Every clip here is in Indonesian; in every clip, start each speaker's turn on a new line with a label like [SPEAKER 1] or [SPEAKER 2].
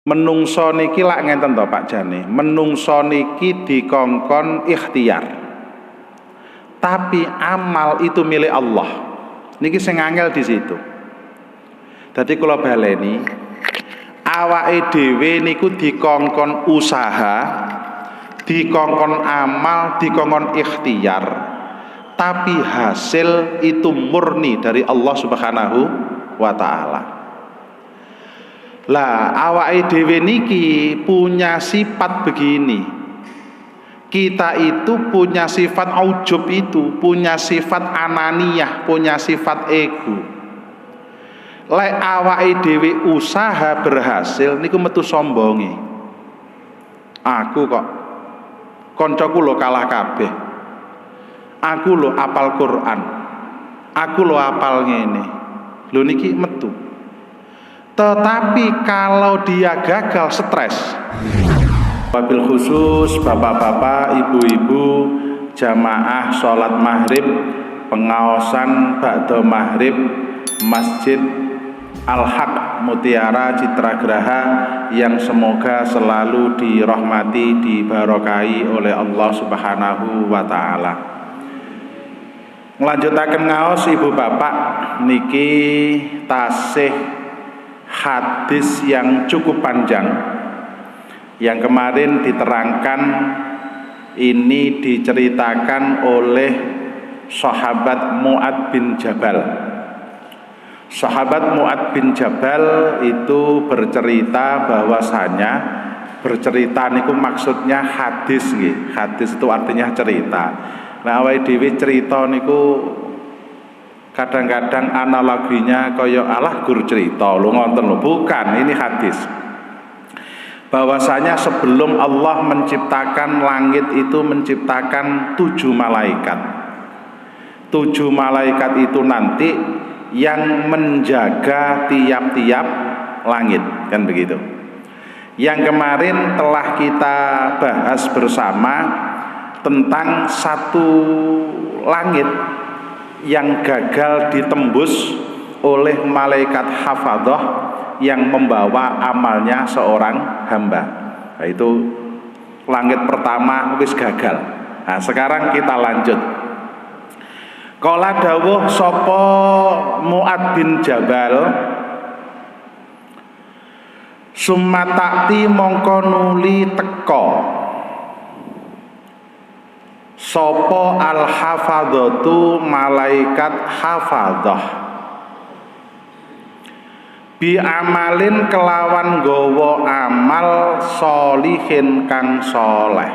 [SPEAKER 1] Menungso niki lak ngenten to Pak Jane, menungso niki dikongkon ikhtiar. Tapi amal itu milik Allah. Niki sing angel di situ. Dadi kula baleni, awake dhewe niku dikongkon usaha, dikongkon amal, dikongkon ikhtiar. Tapi hasil itu murni dari Allah Subhanahu wa taala. Lah awake dhewe niki punya sifat begini. Kita itu punya sifat ujub itu, punya sifat ananiyah, punya sifat ego. Lek awake dhewe usaha berhasil niku metu sombonge. Aku kok koncoku lho kalah kabeh. Aku lho apal Quran. Aku lho apal ngene. Lho niki metu. Tetapi kalau dia gagal, stres. Wabil khusus bapak-bapak, ibu-ibu, jamaah sholat maghrib, pengaosan ba'da maghrib Masjid Al-Haq Mutiara Citragraha yang semoga selalu dirahmati, dibarokahi oleh Allah Subhanahu wa taala. Ngelanjutaken ngaos ibu bapak niki tasih hadis yang cukup panjang yang kemarin diterangkan. Ini diceritakan oleh sahabat Mu'ad bin Jabal. Sahabat Mu'ad bin Jabal itu bercerita bahwasanya, bercerita niku maksudnya hadis nggih. Hadis itu artinya cerita. Nah awake dhewe cerita niku kadang-kadang analoginya kaya alah gur cerita lho ngoten lho, bukan, ini hadis. Bahwasanya sebelum Allah menciptakan langit itu menciptakan 7 malaikat. 7 malaikat itu nanti yang menjaga tiap-tiap langit, kan begitu. Yang kemarin telah kita bahas bersama tentang satu langit yang gagal ditembus oleh malaikat hafadzah yang membawa amalnya seorang hamba. Nah, itu langit pertama wis gagal. Nah, sekarang kita lanjut. Qala dawuh sapa Mu'ad bin Jabal, summa ta'ti mongko nuli teka sapa al-hafadzatu malaikat hafadzah bi amalin kelawan gawa amal sholihin kang soleh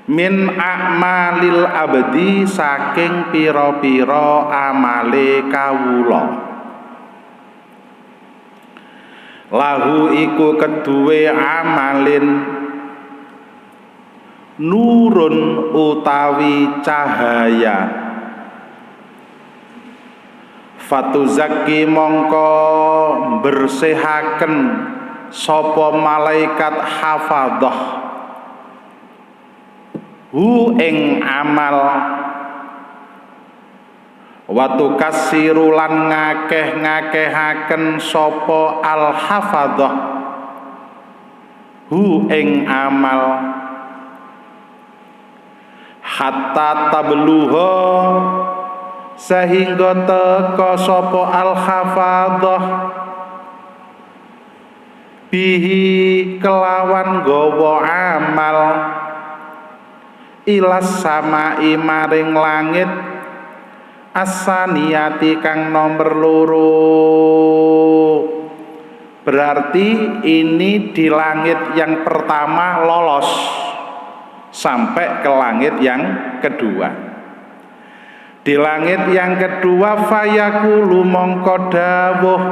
[SPEAKER 1] min a'malil abdi saking pira-pira amale kawula lahu iku keduwe amalin nurun utawi cahaya fatuzaki mongko bersihaken sapa malaikat hafadzah hu ing amal watu kasirulan ngakeh-ngakehaken sapa al hafadzah hu ing amal hatta tabluha sehingga teka sapa al hafadzah bihi kelawan gawa amal ilas samai maring langit as-saniyati kang nomor loro. Berarti ini di langit yang pertama lolos sampai ke langit yang kedua. Di langit yang kedua fayaqulu mongko dawuh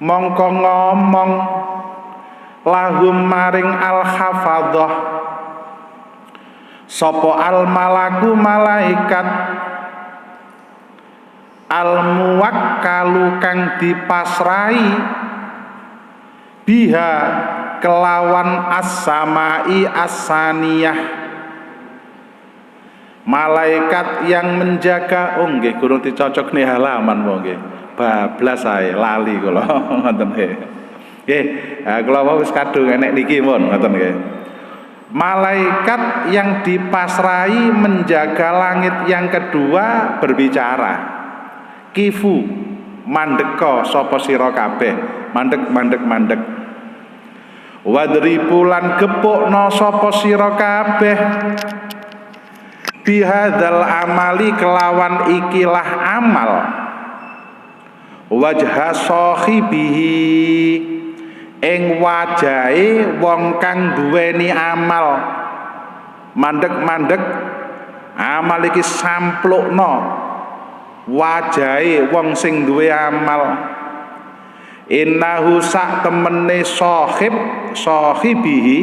[SPEAKER 1] mongko ngomong lahum maring al hafadzah sapa al malaku malaikat al muwakkalu kang dipasrai biha kelawan as-samai as-saniyah malaikat yang menjaga. Oh nggih, kurang dicocok nih halaman nggih. bablas saya lali kula ngoten nggih. Nggih, kula wis kadung enek niki mon ngoten nggih. Malaikat yang dipasrai menjaga langit yang kedua berbicara. Kifu mandeka sapa sira kabeh, mandek. Wadribu lan gepukna sapa sira kabeh bihadzal amali kelawan ikilah amal wajha sahibihi ing wajahe wong kang duweni amal. Mandek amal iki samplukna wajahe wong sing duwe amal. Innahu sak temene sahibihi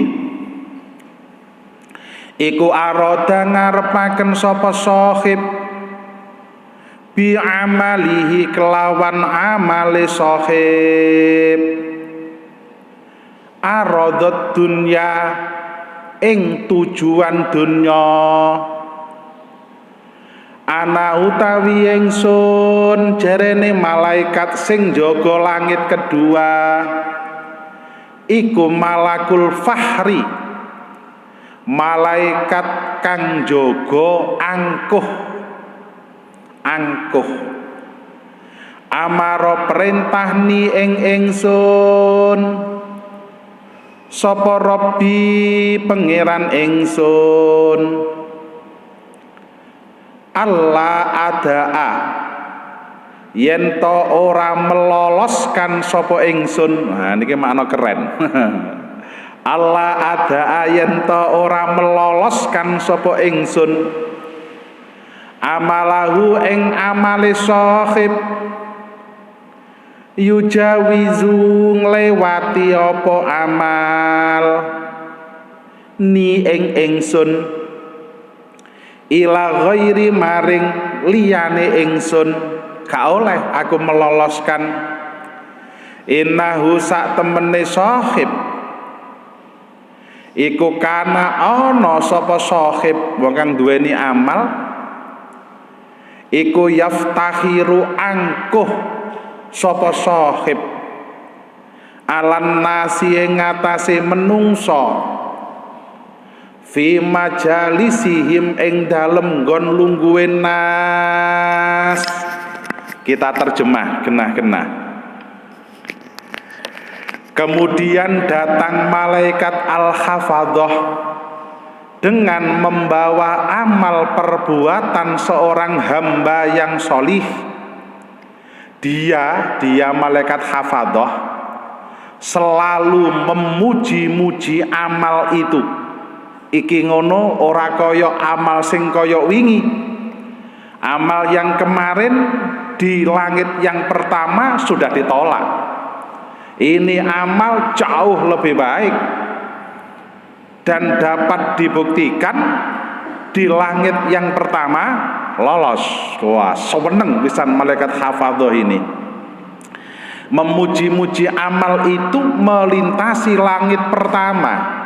[SPEAKER 1] iku aroda ngarepaken sapa sahib bi amalihi kelawan amale sahib arodat dunya ing tujuan dunya. Ana utawi ingsun jarene malaikat sing jaga langit kedua iku malakul fahri, malaikat kang jaga angkuh. Amaro perintahni ing ingsun sapa Rabbi pangeran ingsun Allah adaa yen to ora meloloskan sapa ingsun. Nah niki makna keren. Allah adaa yen to ora meloloskan sapa ingsun amalahu ing amale sahib yujawizu nglewati apa amal ni ing ingsun ila ghairi maring liyane ingsun gak oleh aku meloloskan. Innahu sak temene sahib iku kana ana sapa sahib wong kang duweni amal iku yaftakhiru angkuh sapa sahib alan nasi ing ngatasé menungso fi majalisihim ing dalem nggon lungguhe nas. Kita terjemah genah-genah. Kemudian datang malaikat al-hafadhah dengan membawa amal perbuatan seorang hamba yang solih. Dia malaikat hafadhah selalu memuji-muji amal itu. Iki ngono ora kaya amal sing kaya wingi. Amal yang kemarin di langit yang pertama sudah ditolak. Ini amal jauh lebih baik dan dapat dibuktikan di langit yang pertama lolos. Wah, seneng pisan malaikat hafadhah ini. Memuji-muji amal itu melintasi langit pertama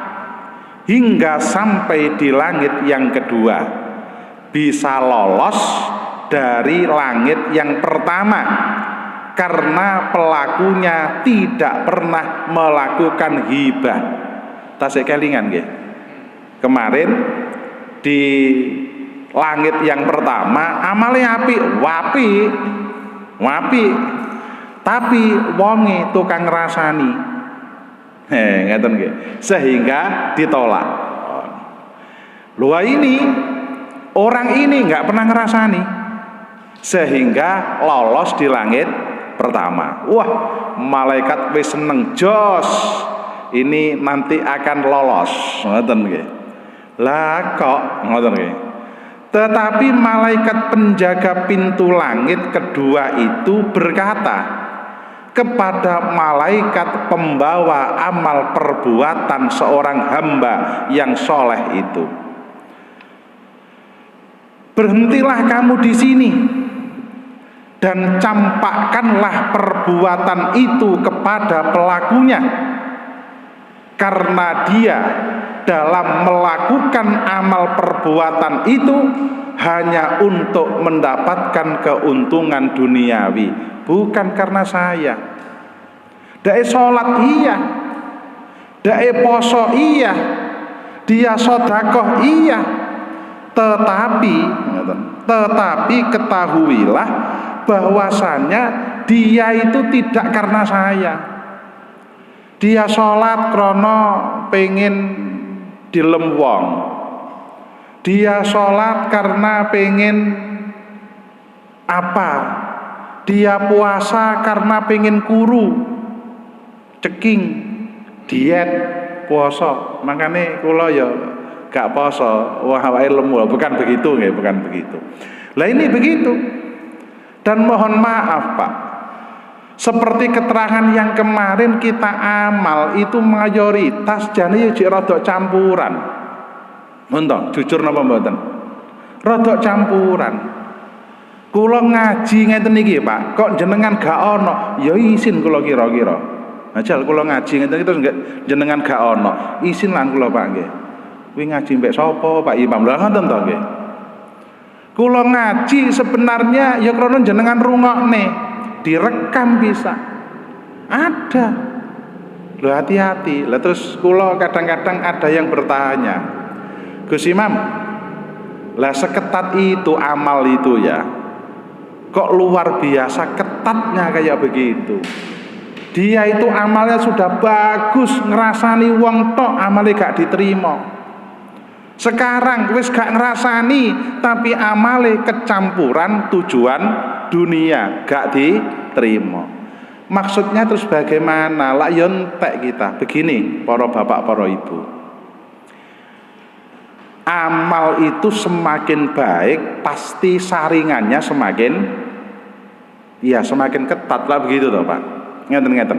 [SPEAKER 1] hingga sampai di langit yang kedua, bisa lolos dari langit yang pertama karena pelakunya tidak pernah melakukan hibah. Tasik kelingan nggih. Kemarin di langit yang pertama amale apik, wapi, tapi wonge tukang ngrasani. Ngeten nggih. Sehingga ditolak. Ini orang ini nggak pernah ngerasani sehingga lolos di langit pertama. Wah, malaikat wis seneng jos. Ini nanti akan lolos. Ngoten nggih. Lah kok ngoten nggih. Tetapi malaikat penjaga pintu langit kedua itu berkata kepada malaikat pembawa amal perbuatan seorang hamba yang soleh itu, berhentilah kamu di sini dan campakkanlah perbuatan itu kepada pelakunya, karena dia dalam melakukan amal perbuatan itu hanya untuk mendapatkan keuntungan duniawi, bukan karena saya. Dae sholat iya, dae poso iya, dia sodakoh iya, tetapi ketahuilah bahwasannya dia itu tidak karena saya. Dia sholat krono pengen dilem wong, dia sholat karena pengen apa, dia puasa karena pengen kuru, ceking, diet, puasa. Makanya kula ya gak poso, wah awake lemu, bukan begitu nggih, bukan begitu. Lah ini begitu. Dan mohon maaf Pak, seperti keterangan yang kemarin kita amal itu mayoritas jane ya rada campuran. Ngono, jujur napa mboten? Rada campuran. Kula ngaji ngeten iki Pak, kok jenengan gak ono, ya isin kula kira-kira. Ajal kula ngaji ngeten iki terus jenengan gak ono, isin lan kula Pak nggih. Kuwi ngaji mbek sapa Pak Imam? Lah ngoten to nggih. Kula ngaji sebenarnya ya krana jenengan rungokne, direkam bisa. Ada. Loh hati-hati. Lah terus kula kadang-kadang ada yang bertanya, Gus Imam, lah seketat itu amal itu ya, kok luar biasa ketatnya kayak begitu. Dia itu amalnya sudah bagus, ngerasani wong tok amalnya gak diterima. Sekarang wis gak ngerasani, tapi amale kecampuran tujuan dunia, gak diterima. Maksudnya terus bagaimana? Lah yontek kita. Begini para bapak, para ibu, amal itu semakin baik pasti saringannya semakin ketat lah, begitu toh Pak. Ngeten.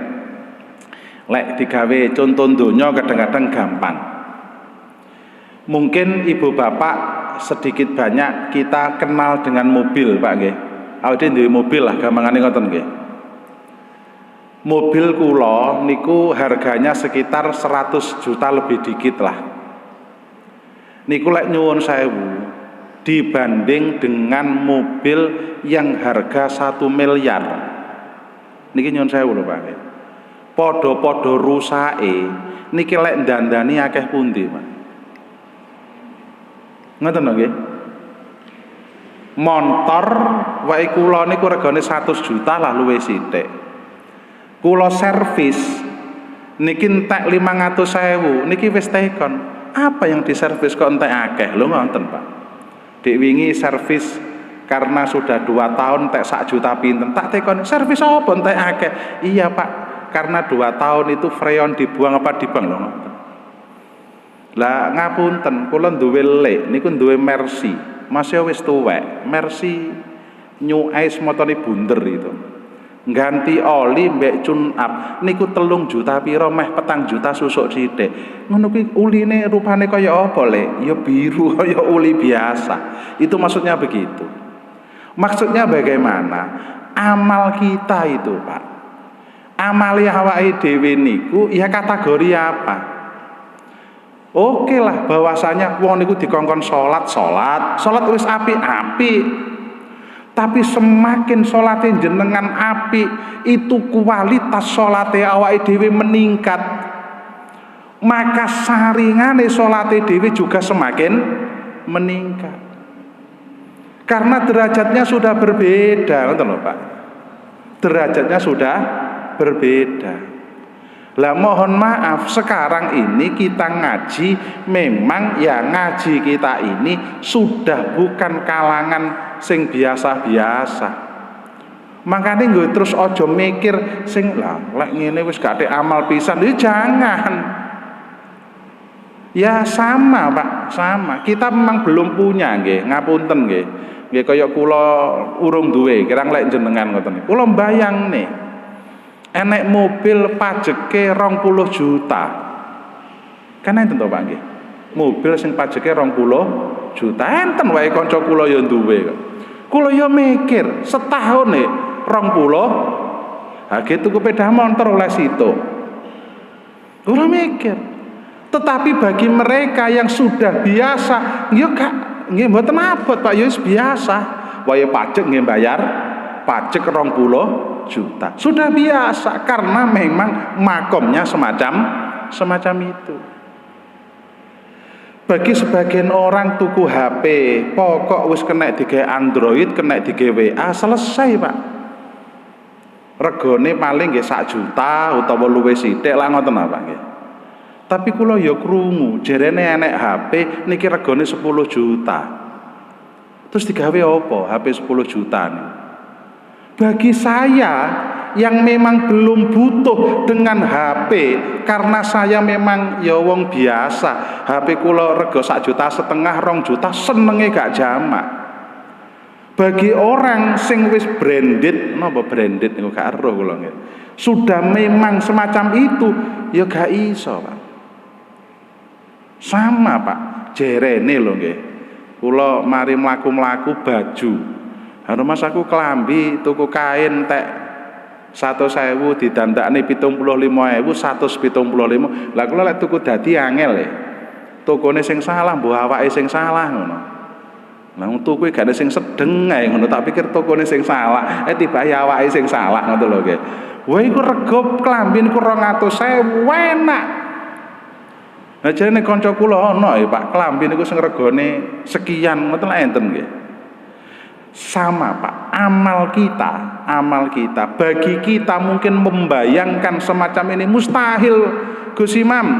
[SPEAKER 1] Lek digawe contoh donya kadang-kadang gampang. Mungkin ibu bapak sedikit banyak kita kenal dengan mobil Pak nggih. Awake duwe mobil lah gampangane ngoten nggih. Mobil kula niku harganya sekitar 100 juta lebih dikit lah. Niku lek nyuwun sewu dibanding dengan mobil yang harga 1 miliar. Niki nyuwun sewu lho Pak. Padha-padha rusake niki lek ndandani akeh pundi Pak. Ngoten lho nggih. Montor wae kula niku regane 100 juta lah luwih sithik. Kula servis niki entek 500.000, niki wis tekon. Apa yang diservis kok entek akeh? Lho ngoten, Pak. Dik wingi servis karena sudah 2 tahun entek 1 juta pinten. Tak tekon, servis apa entek akeh? Iya, Pak. Karena 2 tahun itu freon dibuang apa dibuang lho ngoten. Lah ngapunten, kula duwe lek niku duwe Mercy. Masih wis tuwek. Mercy New Ice motone bunder itu. Ganti oli mbek tune up niku 3 juta pira meh 4 juta susuk sithik. Ngono kuwi uline rupane kaya apa le? Ya biru kaya uli biasa. Itu maksudnya begitu. Maksudnya bagaimana? Amal kita itu, Pak. Amali awake dhewe niku ya kategori apa? Oke lah bahwasanya wong niku dikongkon salat wis apik-apik. Tapi semakin salate jenengan apik, itu kualitas salate awake dhewe meningkat. Maka saringane salate dhewe juga semakin meningkat. Karena derajatnya sudah berbeda, ngoten lho Pak. Derajatnya sudah berbeda. Lah mohon maaf, sekarang ini kita ngaji, memang ya ngaji kita ini sudah bukan kalangan sing biasa-biasa. Makanya gue terus ojo mikir sing lah lek ngene wis gak amal pisan, jangan. Ya sama Pak, sama. Kita memang belum punya nggih, ngapunten nggih. Nggih kaya kula urung duwe, kirang lek jenengan ngoten. Kula mbayang nih enek mobil pajeke 20 juta. Kan enten to Pak nggih. Mobil sing pajeke 20 juta. Enten wae kanca kula ya duwe kok. Kula ya mikir, setahun 20. Ha gitu tuku sepeda motor oleh situ. Kula mikir, Tetapi bagi mereka yang sudah biasa, ya Kak, nggih mboten abot Pak, ya wis biasa. Waya pajak nggih bayar pajak 20 juta. Sudah biasa karena memang makomnya semacam itu. Bagi sebagian orang tuku HP, pokok wis kena digawe Android, kena digawe WA, selesai Pak. Regane paling nggih 1 juta utawa luwih sithik lah ngoten apa nggih. Tapi kula ya krungu, jerene enek HP niki regane 10 juta. Terus digawe apa HP 10 juta nih? Bagi saya yang memang belum butuh dengan HP, karena saya memang ya wong biasa, HP kula rega 1,5 juta, 2 juta, senenge gak jamak. Bagi orang sing wis branded, napa branded niku gak eruh kula nggih. Sudah memang semacam itu, ya gak iso, Pak. Sama Pak, jerene lho nggih. Kula mari mlaku-mlaku baju. Hanu Mas aku kelambi tuku kain tek 100.000 didandakne 75.000, 175. Lah kula lek tuku dadi angel e. Tokone sing salah, mbok awake sing salah ngono. Lah tuku gak ada sing sedeng ae ngono, tak pikir tokone sing salah, tibae awake sing salah ngono lho nggih. Wah iku rega klambi niku 200.000 enak. Nah jane kanca kula ana ya Pak, klambi niku sing regane sekian ngoten enten nggih. Sama Pak, amal kita bagi kita mungkin membayangkan semacam ini mustahil. Gus Imam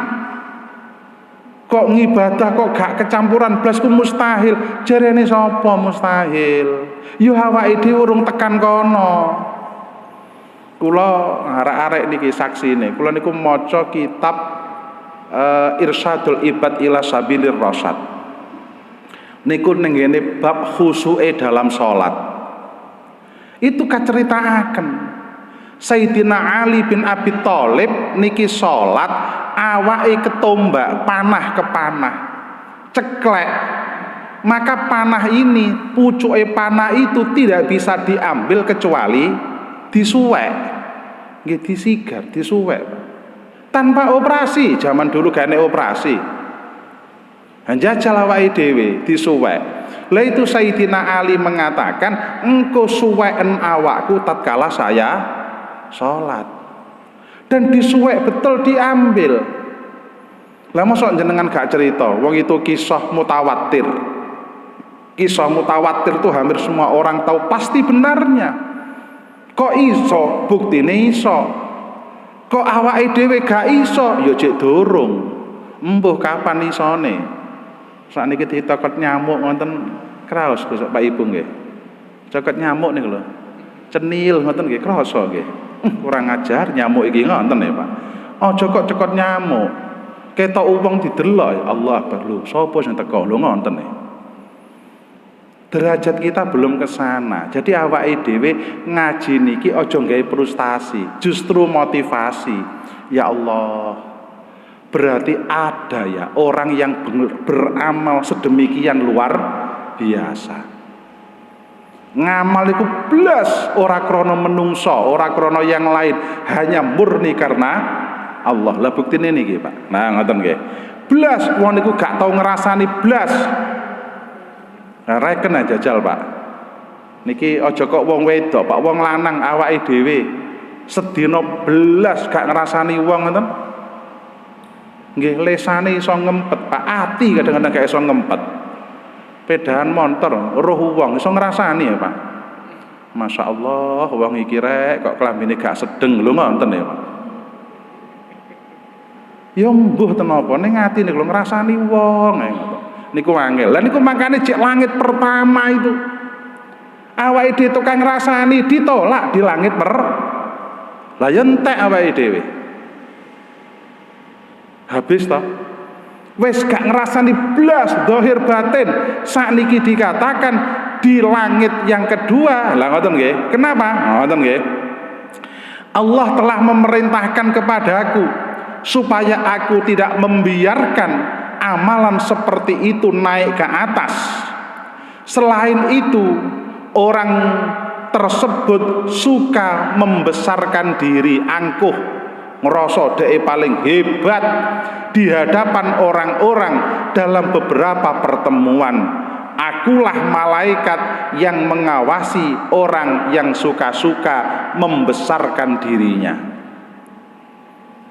[SPEAKER 1] kok ngibadah kok gak kecampuran blas ku mustahil. Jarene sapa mustahil? Yo awake dhewe urung tekan kono. Kula arek-arek niki saksine, kula niku maca kitab Irsyadul Ibad ila Sabilir Rasyad. Niku nenggene bab khusuke dalam sholat. Itu kaceritakan Sayyidina Ali bin Abi Thalib niki sholat awake ketombak panah ke panah ceklek, maka panah ini pucuke panah itu tidak bisa diambil kecuali disuwek, nggih disigar, disuwek tanpa operasi. Zaman dulu gak ada operasi, njajal awake dhewe disuwek. Lah itu Sayyidina Ali mengatakan, engko suweken awakku tatkala saya sholat. Dan disuwek betul diambil. Lah mosok jenengan gak cerita, wong itu kisah mutawatir. Kisah mutawatir itu hampir semua orang tahu pasti benarnya. Kok iso? Buktine iso. Kok awake dhewe gak iso? Ya jek durung. Embuh kapan isone? Sakniki ditokot nyamuk ngoten kraos Pak Ibu nggih. Cokot nyamuk niku lho. Cenil ngoten nggih krasa nggih. Kurang ajar nyamuk iki ngoten ya Pak. Aja kok cokot nyamuk. Ketok wong didelok, Allah Akbar lho. Sapa sing teko lho ngoten e. Derajat kita belum ke sana. Jadi awake dhewe ngaji niki aja gawe frustasi, justru motivasi. Ya Allah, berarti ada ya orang yang beramal sedemikian luar biasa. Ngamal itu blas ora krana menungso, ora krana yang lain, hanya murni karena Allah. Lah buktine niki Pak. Nah ngoten nggih. Blas wong niku gak tau ngrasani blas. Nah, reken aja jajal Pak. Niki aja kok wong wedok, Pak, wong lanang awake dhewe sedina blas gak ngrasani wong ngoten. Nggih lesane iso ngempet Pak, ati kadang-kadang gak iso ngempet. Pedahan montor roh wong iso ngrasani ya Pak. Masya Allah wong iki rek kok klambine gak sedeng lho ngoten ya Pak. Ya mbuh ten apa ning ati niku ngrasani wong niku angel. Lah niku makane cek langit pertama itu awake dhewe tukang ngrasani ditolak di langit lah ya entek awake dhewe. Habis toh wis gak ngrasani blas zahir batin. Sakniki dikatakan di langit yang kedua. Lah ngoten nggih. Kenapa? Ngoten nggih. Allah telah memerintahkan kepadaku supaya aku tidak membiarkan amalan seperti itu naik ke atas. Selain itu, orang tersebut suka membesarkan diri, angkuh, ngerasa dhek paling hebat di hadapan orang-orang dalam beberapa pertemuan. Akulah malaikat yang mengawasi orang yang suka-suka membesarkan dirinya.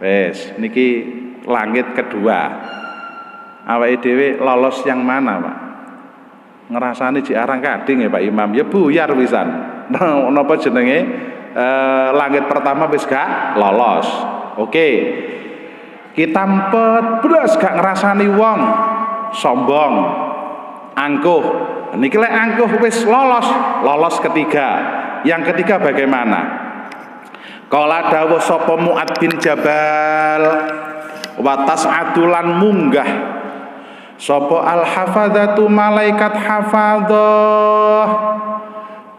[SPEAKER 1] Wes, niki langit kedua. Awake dhewe lolos yang mana, Pak? Ngerasani jiarang kading ya Pak Imam. Ya buyar pisan. Napa jenenge? Langit pertama wis gak lolos. Oke. Kita empet blas gak ngerasani wong sombong, angkuh. Niki lek angkuh wis lolos ketiga. Yang ketiga bagaimana? Qala dawuh sapa Mu'ad bin Jabal wa tas'adulan munggah sapa al-hafadzatu malaikat hafadzah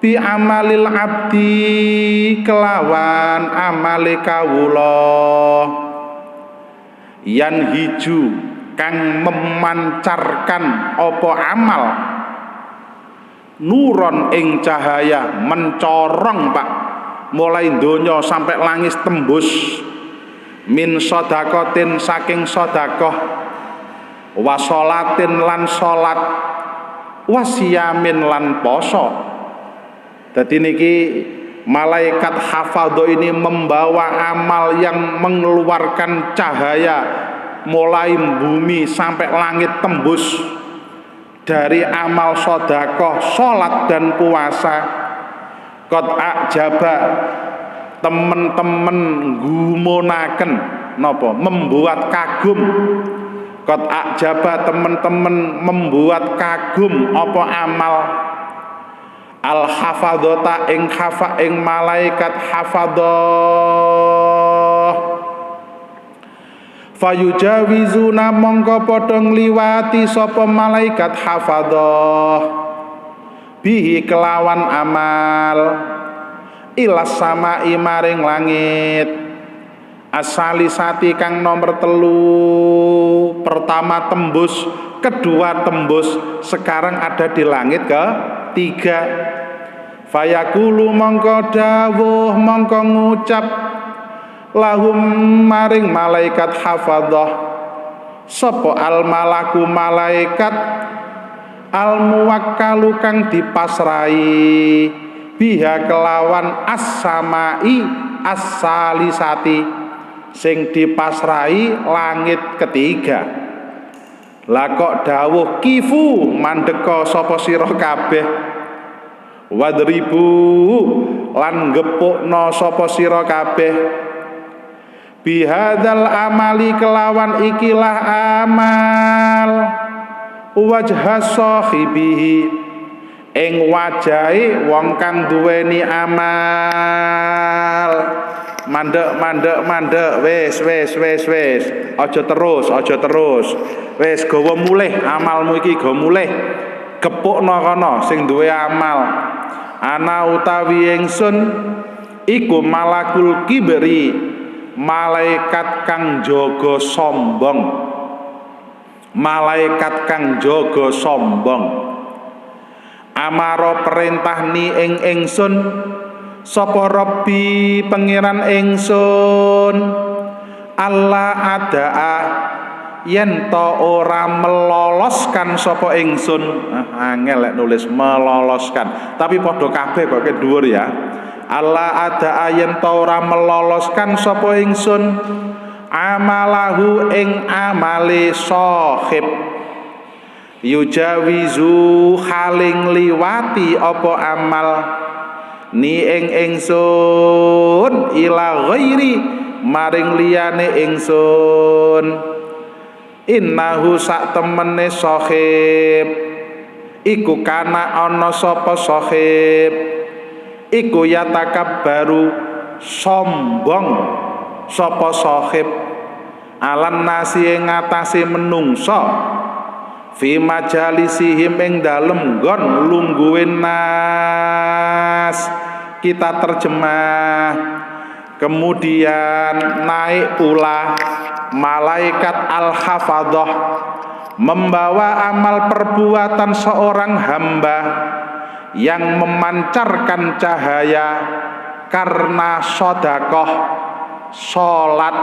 [SPEAKER 1] bi amalil abdi kelawan amale kawula yan hiju kang memancarkan apa amal nuron ing cahaya mencorong Pak mulai donya sampai langit tembus min sodakotin saking sodakoh wasolatin lan solat wasiyamin lan poso. Jadi niki malaikat hafadho ini membawa amal yang mengeluarkan cahaya mulai bumi sampai langit tembus dari amal sodakoh, solat dan puasa. Qad ajaba temen-temen gumunaken napa membuat kagum. Qad ajaba temen-temen membuat kagum apa amal al hafadzata ing malaikat hafadzah fayujawizuna mongko padha ngliwati sapa malaikat hafadzah bihi kelawan amal ilas samai maring langit asalisati kang nomor 3. Pertama tembus, kedua tembus, sekarang ada di langit ke-3. Fayaqulu mongko dawuh mongko ngucap lahum maring malaikat hafadzah sapa al malaku malaikat al muwakkalu kang dipasrai biha kelawan as-samai as-salisati sing dipasrai langit ketiga. Lah kok dawuh kifu mandeka sapa sira kabeh wadribu lan gepukna sapa sira kabeh bihadzal amali kelawan ikilah amal wajha sahibihi ing wajahe wong kang duweni amal. Mandek wis aja terus wis gawa mulih amalmu iki go mulih gepukna kana sing duwe amal. Ana utawi ingsun iku malakul kibri malaikat kang jaga sombong. Malaikat kang jaga sombong amaro perintah ni ing ingsun sapa Rabbi pangeran ingsun Allah adaa yen to ora meloloskan sapa ingsun. Angel lek nulis meloloskan tapi padha kabeh kok dhuwur ya. Allah adaa yen to ora meloloskan sapa ingsun amalahu ing amale sahib yujawizu haling liwati apa amal ni ing ingsun ila ghairi maring liyane ingsun innahu sak temene sahib iku kana ana sapa sahib iku yatakabbaru sombong sapa sahib alan nasi ing ngatasi menungso fi majalisihim ing dalem nggon lungguhe nas. Kita terjemah. Kemudian naik pula malaikat al-hafadzah membawa amal perbuatan seorang hamba yang memancarkan cahaya karena sodakoh sholat,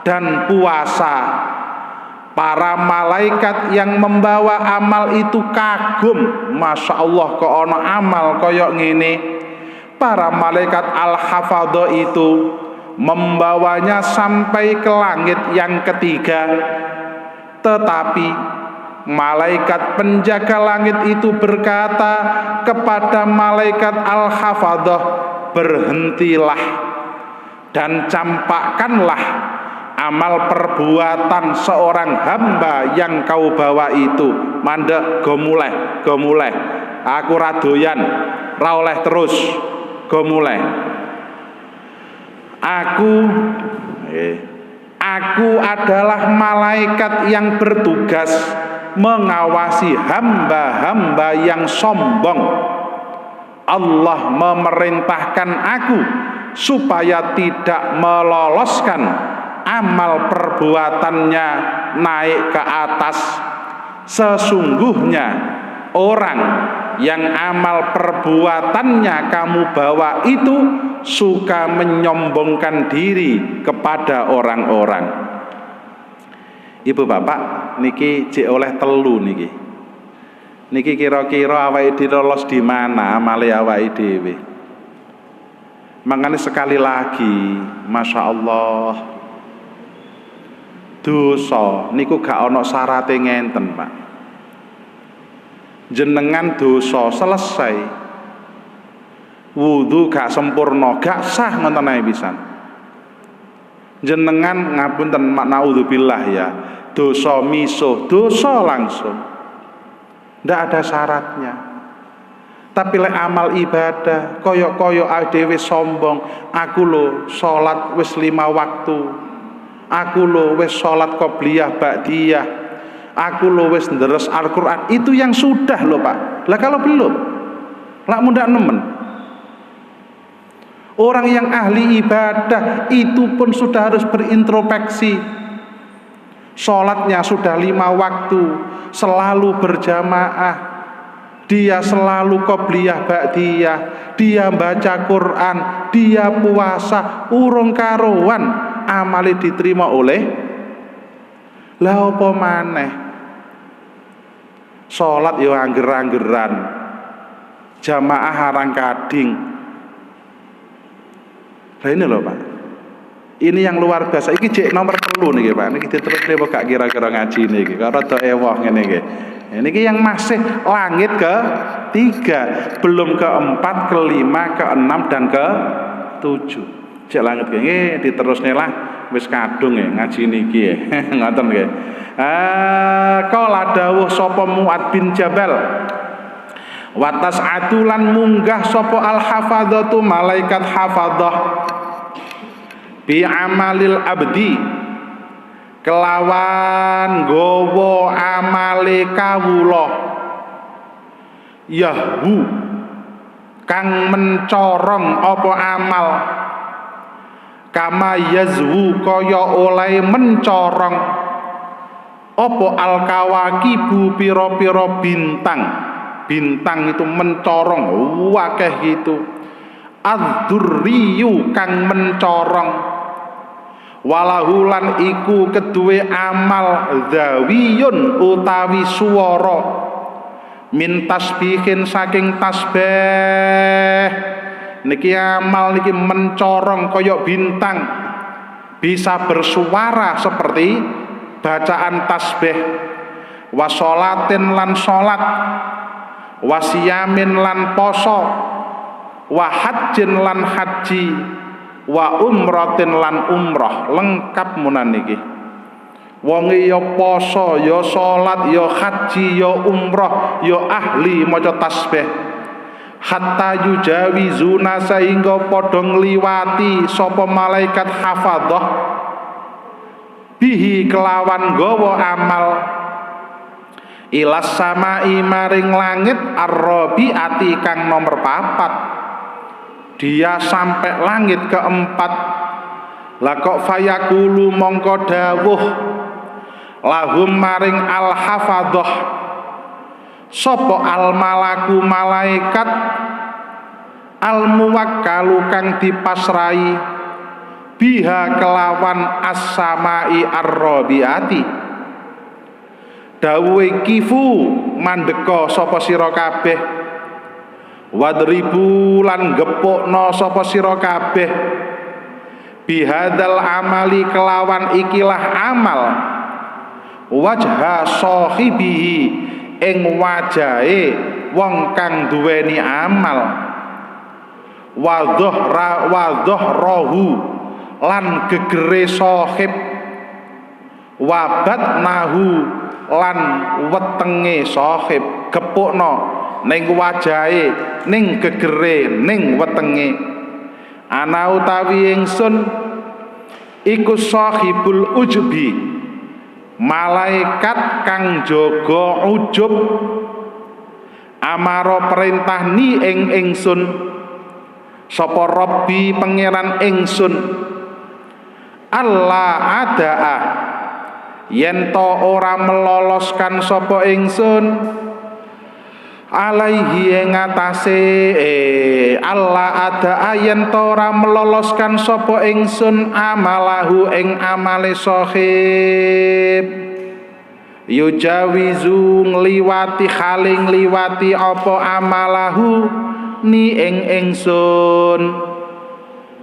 [SPEAKER 1] dan puasa. Para malaikat yang membawa amal itu kagum, Masya Allah kok ono amal koyok ngene. Para malaikat al-hafadho itu membawanya sampai ke langit yang ketiga. Tetapi malaikat penjaga langit itu berkata kepada malaikat al-hafadho, berhentilah dan campakkanlah amal perbuatan seorang hamba yang kau bawa itu. Mandek, go mulai. Aku radoyan, ra oleh terus, go mulai. Aku adalah malaikat yang bertugas mengawasi hamba-hamba yang sombong. Allah memerintahkan aku supaya tidak meloloskan amal perbuatannya naik ke atas. Sesungguhnya orang yang amal perbuatannya kamu bawa itu suka menyombongkan diri kepada orang-orang. Ibu bapak niki jek oleh telu niki. Niki kira-kira awake dhewe lolos di mana amale awake dhewe. Makanya sekali lagi, Masya Allah, dosa niku gak ono syarate ngenten, Pak. Jenengan dosa selesai, wudu gak sempurna, gak sah ngoten ae pisan. Jenengan ngapunten naudzubillah ya, dosa misuh, dosa langsung. Ndak ada syaratnya. Tapi lek amal ibadah koyok-koyok dhewe sombong, aku lho salat wis 5 waktu. Aku lho wis salat qobliyah ba'diyah. Aku lho wis nderes Al-Qur'an. Itu yang sudah lho, Pak. Lah kalau belum, lak mundak nemen. Orang yang ahli ibadah itu pun sudah harus berintrospeksi. Salatnya sudah 5 waktu, selalu berjamaah. Dia selalu qobliyah ba'diyah, dia baca Quran, dia puasa, urung karuan amale diterima oleh. Lah apa maneh? Salat yo angger-anggeran, jamaah harang kading. Lah ini loh Pak, ini yang luar biasa. Iki jek nomor 3 niki Pak. Niki diterusne kok gak kira-kira ngaji niki. Kok rada ewoh ngene iki. Ini yang masih langit ke-3, belum ke-4, ke-5, ke-6 dan ke-7. Cek langit nggih diterusne lah wis kadung ya ngaji niki ya. Ngoten nggih. Qala dawuh sapa Mu'ad bin Jabal. Watas atulan munggah sapa al-hafadzatu malaikat hafadzah bi amalil abdi kelawan gowo amale kawula yahwu kang mencorong apa amal kama yazwu kaya oleh mencorong apa al-kawakibu pira-pira bintang itu mencorong wakeh gitu adzurriyu kang mencorong walahulan iku kedue amal zawiyun utawi suwara min tasbihin saking tasbih niki amal niki mencorong koyok bintang bisa bersuara seperti bacaan tasbih wasolatin lan solat wasiyamin lan poso wahajjin lan haji wa umratin lan umrah lengkap munan niki. Wonge ya poso, ya salat, ya haji, ya umrah, ya ahli maca tasbih. Hatta yujawizuna sehingga padha ngliwati sapa malaikat hafadzah bihi kelawan gawa amal ilas samai maring langit ar-rabi'ati kang nomor 4. Dia sampai langit ke-4. Lah kok fayaqulu mongko dawuh lahum maring al-hafadzah sapa al-malaku malaikat al-muwakkalu kang dipasrai biha kelawan as-samai ar-rabiati dawuhe kifu mandeka sapa sira kabeh wadribu lan gepukna sapa sira kabeh bihadal amali kelawan ikilah amal wajha sahibihi ing wajahe wong kang duweni amal wadhahrahu lan gegere sahib wabatnahu lan wetenge sahib gepukno ning wajahe ning gegere ning wetenge ana utawi ingsun iku sahibul ujbi malaikat kang jaga ujub amaro perintah ni ing ingsun sapa Rabbi pangeran ingsun Allah adaa yen to ora meloloskan sapa ingsun alaihi ing atase Allah adaa yen to ora meloloskan sapa ingsun amalahu ing amale sahib yujawizu ngliwati haling liwati apa amalahu ni ing ingsun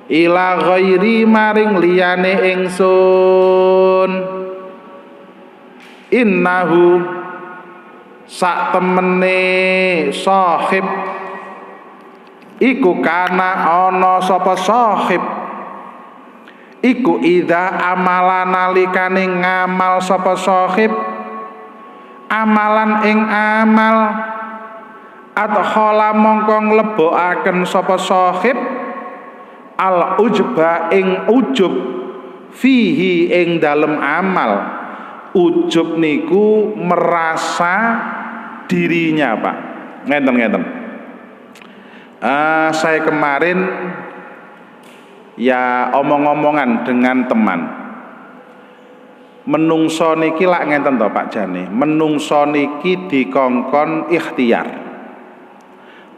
[SPEAKER 1] ila ghairi maring liyane ingsun innahu sak temene sahib iku kana ana sapa sahib iku idza amala nalikane ngamal sapa sahib amalan ing amal adkhala mongko nglebokaken sapa sahib al ujba ing ujub fihi ing dalem amal. Ujub niku merasa dirinya, Pak. Ngeten. Saya kemarin ya omong-omongan dengan teman. Menungso niki lak ngenten to Pak Jane. Menungso niki dikongkon ikhtiar.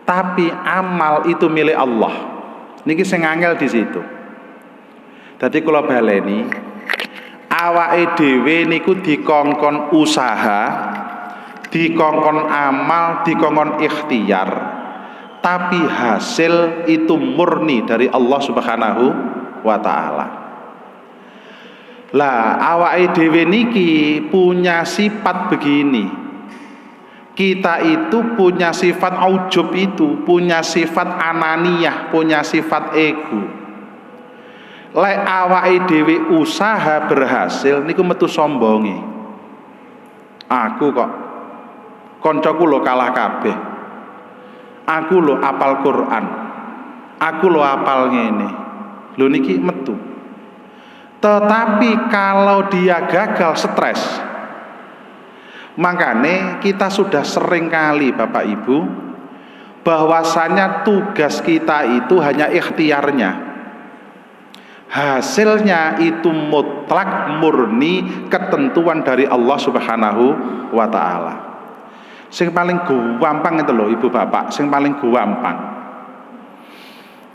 [SPEAKER 1] Tapi amal itu milik Allah. Niki sing angel di situ. Dadi kula baleni, awake dhewe niku dikongkon usaha, dikongkon amal, dikongkon ikhtiar, tapi hasil itu murni dari Allah Subhanahu wa taala. Lah awake dhewe niki punya sifat begini. Kita itu punya sifat ujub itu, punya sifat ananiyah, punya sifat ego. Lek awake dhewe usaha berhasil niku metu sombonge. Aku kok koncoku lho kalah kabeh. Aku lho apal Quran. Aku lho apal ngene. Lho niki metu. Tetapi kalau dia gagal stres. Makanya kita sudah sering kali Bapak Ibu bahwasanya tugas kita itu hanya ikhtiarnya. Hasilnya itu mutlak murni ketentuan dari Allah Subhanahu wa taala. Sing paling gampang itu loh Ibu Bapak, sing paling gampang.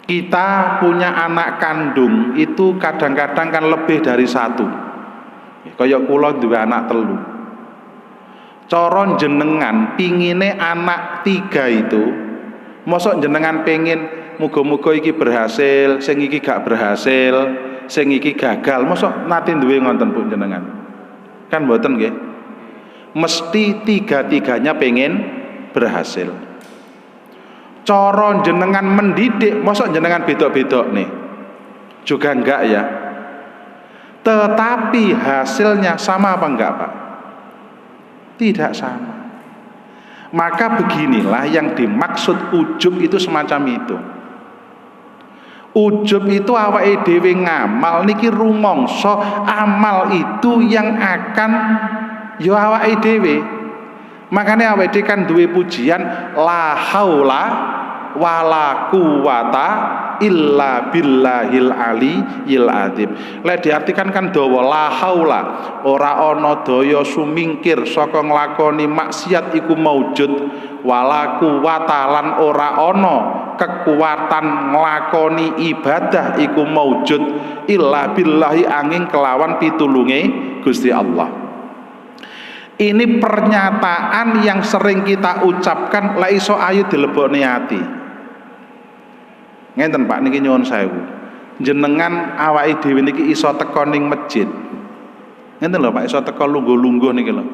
[SPEAKER 1] Kita punya anak kandung itu kadang-kadang kan lebih dari satu. Kaya kula duwe anak telu. Coron jenengan pingine anak 3 itu, mosok jenengan pengen muga-muga iki berhasil, sing iki gak berhasil, sing iki gagal, mosok nate duwe ngonten Bu jenengan. Kan mboten nggih. Mesti 3-3-nya pengen berhasil. Coron jenengan mendidik, mosok jenengan bedok-bedok nih. Juga enggak ya. Tetapi hasilnya sama apa enggak, Pak? Tidak sama. Maka beginilah yang dimaksud ujub itu semacam itu. Ujub itu awake dhewe ngamal niki rumangsa amal itu yang akan yo awake dhewe. Makanya awake dhewe kan duwe pujian la haula wala quwata illa billahil aliyil adzim. Lek diartikan kan dawa la haula, ora ana daya sumingkir saka nglakoni maksiat iku maujud, wala quwata lan ora ana kekuatan nglakoni ibadah iku maujud illa billahi angin kelawan pitulunge Gusti Allah. Ini pernyataan yang sering kita ucapkan la iso ayu dilebokne ati. Ngenten Pak niki nyuwun sewu. Jenengan awake dhewe niki iso teka ning masjid. Ngenten lho Pak, iso teka lungguh-lungguh niki lho.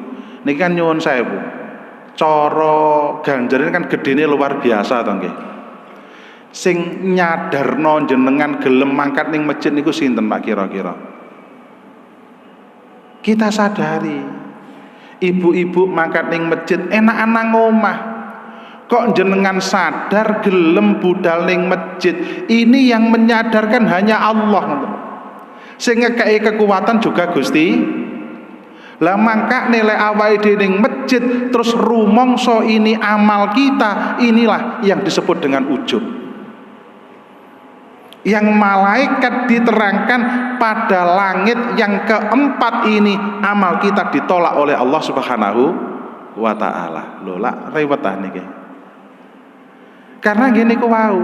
[SPEAKER 1] Niki kan nyuwun sewu. Cara ganjarane kan gedene luar biasa to nggih. Sing nyadarno jenengan gelem mangkat ning masjid niku sinten Pak kira-kira? Kita sadari ibu-ibu mangkat ning masjid enak-enak ngomah. Kok jenengan sadar gelem budal ning masjid? Ini yang menyadarkan hanya Allah. Sing ngekeki kekuatan juga Gusti. Lah mangka nilai awake dhewe ning masjid terus rumangsa ini amal kita, inilah yang disebut dengan ujub. Yang malaikat diterangkan pada langit yang keempat ini amal kita ditolak oleh Allah Subhanahu wa taala. Lho lak rewet ah niki. Karena gini ku wau.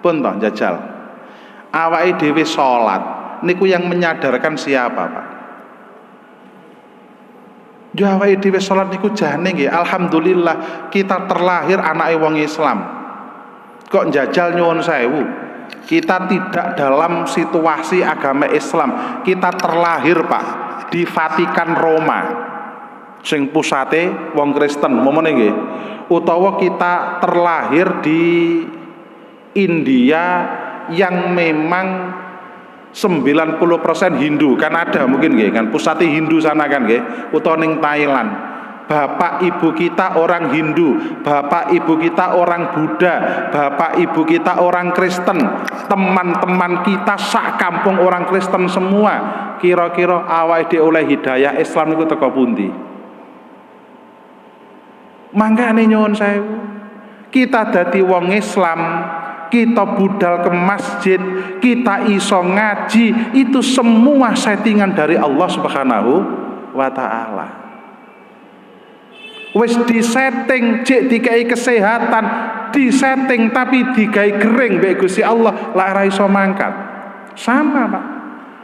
[SPEAKER 1] Pun toh jajal. Awake dhewe salat niku yang menyadarkan siapa, Pak? Awake dhewe salat niku jane nggih, alhamdulillah kita terlahir anake wong Islam. Kok njajal nyuwun sewu? Kita tidak dalam situasi agama Islam. Kita terlahir, Pak, di Vatikan Roma. Sing pusate wong Kristen, momone nggih. Utawa kita terlahir di India yang memang 90% Hindu, kan ada mungkin nggih kan pusate Hindu sana kan nggih, utawa ning Thailand. Bapak ibu kita orang Hindu, bapak ibu kita orang Buddha, bapak ibu kita orang Kristen, teman-teman kita sak kampung orang Kristen semua. Kira-kira awake dhewe oleh hidayah Islam niku teko pundi? Mangkane nyuwun sewu, kita dadi wong Islam, kita budal ke masjid, kita iso ngaji, itu semua settingan dari Allah Subhanahu wa taala. Wis disetting, cek dikai kesehatan, disetting tapi dikai kering mbek Gusti Allah, lak ora iso mangkat. Sama, Pak.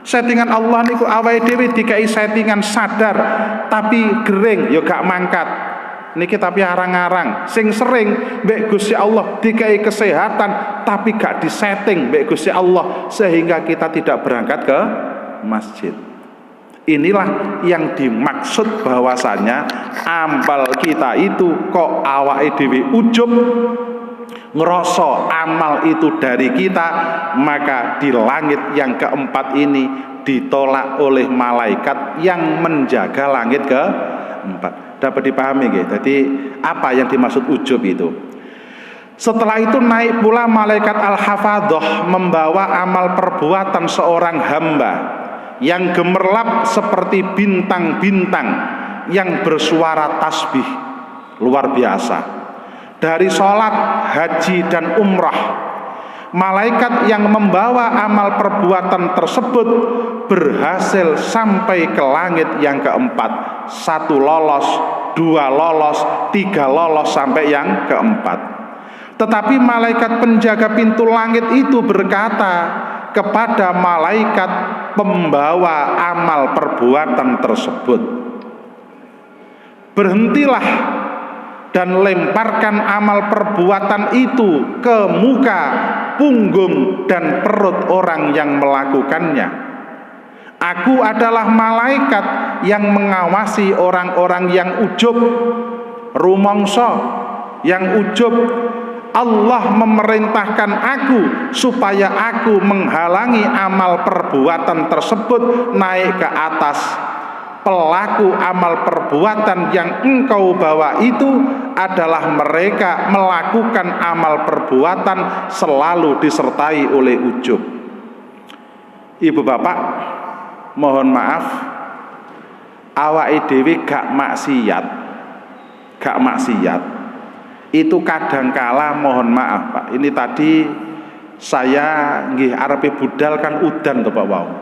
[SPEAKER 1] Settingan Allah niku awake dhewe dikai settingan sadar tapi kering ya gak mangkat. Niki tapi arang-arang sing sering mbek Gusti Allah dikai kesehatan tapi gak disetting mbek Gusti Allah sehingga kita tidak berangkat ke masjid. Inilah yang dimaksud bahwasanya amal kita itu kok awake dhewe ujub ngerasa amal itu dari kita, maka di langit yang keempat ini ditolak oleh malaikat yang menjaga langit keempat. Dapat dipahami nggih? Jadi apa yang dimaksud ujub itu? Setelah itu naik pula malaikat al-hafadhah membawa amal perbuatan seorang hamba yang gemerlap seperti bintang-bintang yang bersuara tasbih luar biasa. Dari sholat, haji dan umrah, malaikat yang membawa amal perbuatan tersebut berhasil sampai ke langit yang keempat. 1 lolos, 2 lolos, 3 lolos sampai yang keempat. Tetapi malaikat penjaga pintu langit itu berkata kepada malaikat pembawa amal perbuatan tersebut, berhentilah dan lemparkan amal perbuatan itu ke muka, punggung dan perut orang yang melakukannya. Aku adalah malaikat yang mengawasi orang-orang yang ujub. Rumangsa yang ujub, Allah memerintahkan aku supaya aku menghalangi amal perbuatan tersebut naik ke atas. Pelaku amal perbuatan yang engkau bawa itu adalah mereka melakukan amal perbuatan selalu disertai oleh ujub. Ibu bapak, mohon maaf, awake dhewe gak maksiat. Itu kadangkala mohon maaf Pak, ini tadi saya nggih arepe budal kan udan to Pak wau.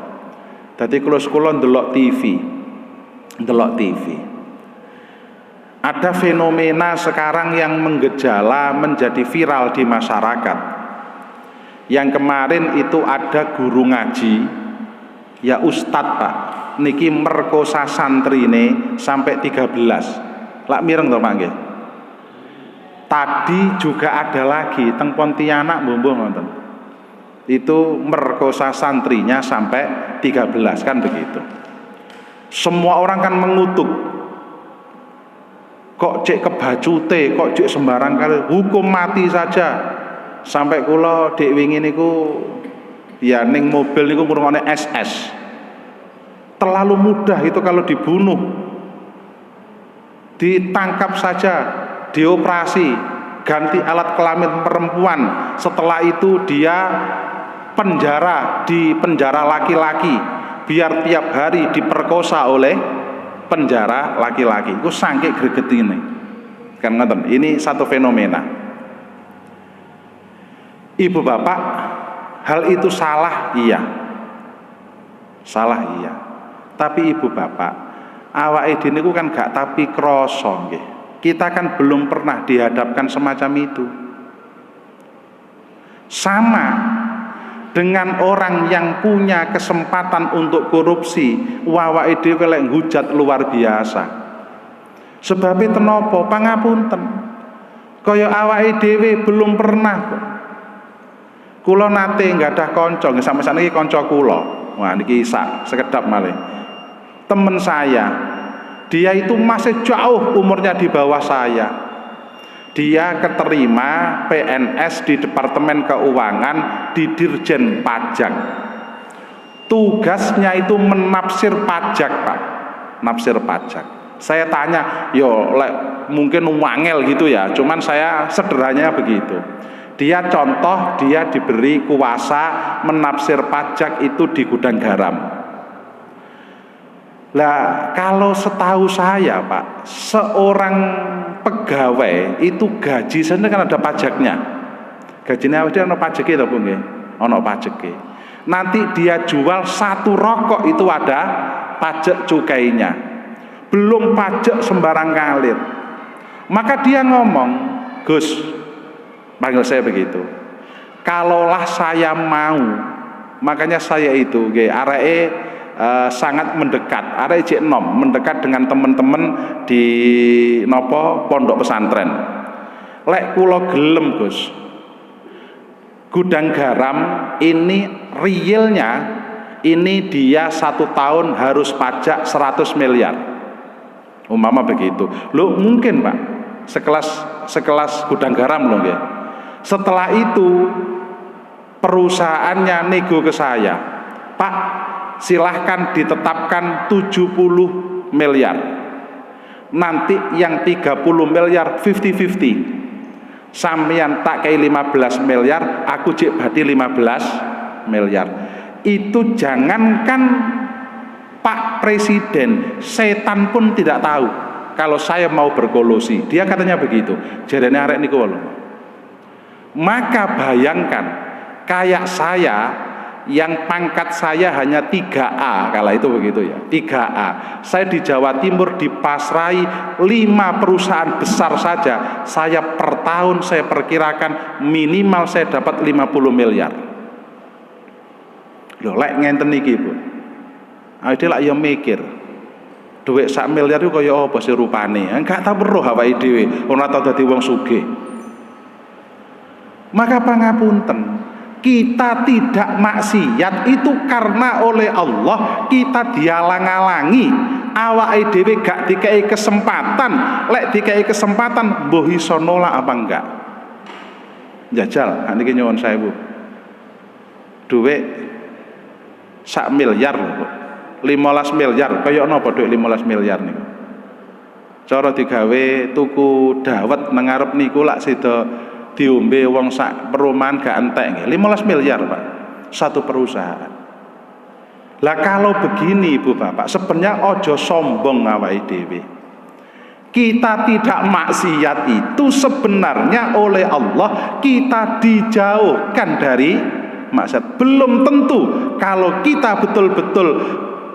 [SPEAKER 1] Dadi kula ndelok TV. Ada fenomena sekarang yang menggejala menjadi viral di masyarakat. Yang kemarin itu ada guru ngaji, ya ustadz pak, niki merkosa santrine sampai 13. Lak mireng to Pak nggih. Tadi juga ada lagi teng Pontianak mbuh nonton. Itu merkosa santrinya sampai 13 kan begitu. Semua orang kan mengutuk. Kok cek kebacute, kok cek sembarang kali, hukum mati saja. Sampai kula dek wingi niku ya ning mobil niku ngrungokne SS. Terlalu mudah itu kalau dibunuh. Ditangkap saja, dioperasi, ganti alat kelamin perempuan. Setelah itu dia penjara, di penjara laki-laki, biar tiap hari diperkosa oleh penjara laki-laki. Itu sangke gregetine. Kan ngoten, ini satu fenomena. Ibu bapak, hal itu salah iya. Salah iya. Tapi ibu bapak, awake dhewe niku kan gak tapi krasa nggih. Kita kan belum pernah dihadapkan semacam itu. Sama dengan orang yang punya kesempatan untuk korupsi, awake dhewe lek hujat luar biasa. Sebab itu napa? Pangapunten. Kaya awake dhewe belum pernah. Kula nate nggadah kanca, sampeyan iki kanca kula. Wah niki sekedap malih. Temen saya, dia itu masih jauh umurnya di bawah saya. Dia keterima PNS di Departemen Keuangan di Dirjen Pajak. Tugasnya itu menafsir pajak, Pak. Nafsir pajak. Saya tanya, yo mungkin wangel gitu ya, cuman saya sederhananya begitu. Dia contoh, dia diberi kuasa menafsir pajak itu di gudang garam. Lah kalau setahu saya Pak, seorang pegawai itu gaji sebenarnya kan ada pajaknya. Gajinya ada pajaknya atau nggih? Ono pajaknya. Nanti dia jual satu rokok itu ada pajak cukainya. Belum pajak sembarang ngalir. Maka dia ngomong, Gus, panggil saya begitu. Kalaulah saya mau, makanya saya itu areke sangat mendekat, arek cek nom mendekat dengan teman-teman di nopo pondok pesantren. Lek kula gelem Gus, gudang garam ini realnya ini dia 1 tahun harus pajak 100 miliar. Umpama begitu. Lo mungkin Pak, sekelas gudang garam loh ya. Setelah itu perusahaannya nego ke saya, Pak, silahkan ditetapkan 70 miliar. Nanti yang 30 miliar 50-50. Sampeyan tak kayak 15 miliar, aku cek berarti 15 miliar. Itu jangankan Pak Presiden, setan pun tidak tahu kalau saya mau berkolusi. Dia katanya begitu. Jarene arek niku lho. Maka bayangkan kayak saya yang pangkat saya hanya 3A, kala itu begitu ya, 3A. Saya di Jawa Timur dipasrai 5 perusahaan besar saja. Saya per tahun saya perkirakan minimal saya dapat 50 miliar. Loh, lek ngenten iki, Bu. Awake lak ya mikir. Duit 1 miliar itu kaya apa sih rupane? Enggak tahu weruh awake dhewe, ora tau dadi wong sugih. Maka pangapunten, kita tidak maksiat itu karena oleh Allah kita dialang-alangi. Awake dhewe gak dikai kesempatan, lek dikai kesempatan mbuh iso nolak apa enggak. Jajal, niki nyuwun sewu. Duit 1 miliar lho, 15 miliar, kaya napa duit 15 miliar niku. Cara digawe tuku dawet nang ngarep niku lak sida diombe wong sak perumahan gak entek nggih. 15 miliar Pak, satu perusahaan. Lah kalau begini Ibu Bapak, sebenarnya ojo sombong awake dhewe. Kita tidak maksiat itu sebenarnya oleh Allah kita dijauhkan dari maksiat. Belum tentu kalau kita betul-betul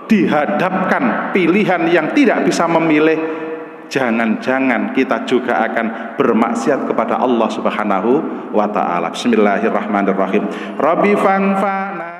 [SPEAKER 1] dihadapkan pilihan yang tidak bisa memilih, jangan-jangan kita juga akan bermaksiat kepada Allah Subhanahu wa taala. Bismillahirrahmanirrahim. Rabbi fanfa'na